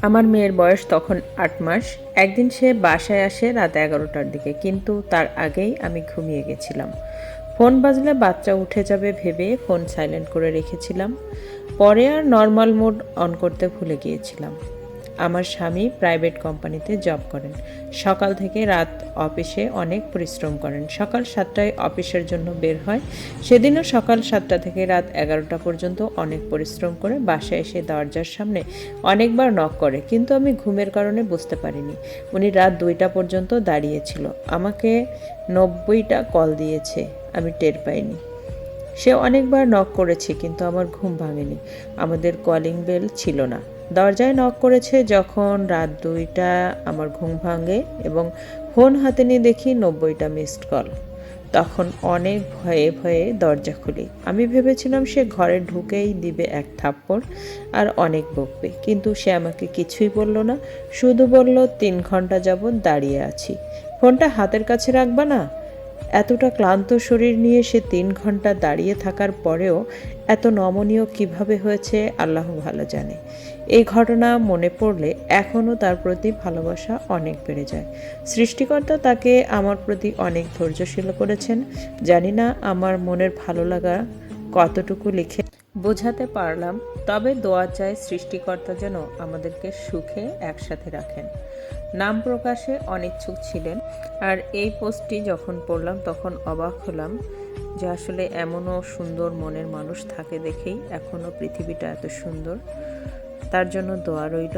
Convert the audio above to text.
আমার মেয়ের বয়স তখন ৮ মাস। একদিন সে বাসায় আসে রাত ১১টার দিকে, কিন্তু তার আগেই আমি ঘুমিয়ে গেছিলাম। ফোন বাজলে বাচ্চা উঠে যাবে ভেবে ফোন সাইলেন্ট করে রেখেছিলাম। পরে আর নর্মাল মোড অন করতে ভুলে গিয়েছিলাম। আমার স্বামী প্রাইভেট কোম্পানিতে জব করেন। সকাল থেকে রাত অফিসে অনেক পরিশ্রম করেন। সকাল ৭টায় অফিসের জন্য বের হয়। সেদিনও সকাল ৭টা থেকে রাত ১১টা পর্যন্ত অনেক পরিশ্রম করে বাসায় এসে দরজার সামনে অনেকবার নক করে, কিন্তু আমি ঘুমের কারণে বুঝতে পারিনি। উনি রাত ২টা পর্যন্ত দাঁড়িয়েছিল। আমাকে ৯০টা কল দিয়েছে, আমি টের পাইনি। সে অনেকবার নক করেছে, কিন্তু আমার ঘুম ভাঙেনি। আমাদের কলিং বেল ছিল না। দরজায় নক করেছে যখন রাত ২টা। আমার ঘুম ভাঙে এবং ফোন হাতে নিয়ে দেখি ৯০টা মিসড কল। তখন অনেক ভয়ে ভয়ে দরজা খুলি। আমি ভেবেছিলাম সে ঘরে ঢুকেই দিবে এক থাপ্পড় আর অনেক বকবে, কিন্তু সে আমাকে কিছুই বলল না। শুধু বলল, ৩ ঘন্টা যাবৎ দাঁড়িয়ে আছি, ফোনটা হাতের কাছে রাখবা না? এতটা ক্লান্ত শরীর নিয়ে সে ৩ ঘন্টা দাঁড়িয়ে থাকার পরেও এত নমনীয় কিভাবে হয়েছে আল্লাহ ভালো জানে। এই ঘটনা মনে পড়লে এখনও তার প্রতি ভালোবাসা অনেক বেড়ে যায়। সৃষ্টিকর্তা তাকে আমার প্রতি অনেক ধৈর্যশীল করেছেন। জানি না আমার মনের ভালো লাগা কতটুকু লিখে বোঝাতে পারলাম, তবে দোয়া চাই সৃষ্টিকর্তা যেন আমাদেরকে সুখে একসাথে রাখেন। নাম প্রকাশে অনিচ্ছুক ছিলেন। আর এই পোস্টটি যখন পড়লাম তখন অবাক হলাম যে আসলে এমনও সুন্দর মনের মানুষ থাকে দেখেই এখনও পৃথিবীটা এত সুন্দর। তার জন্য দোয়া রইল।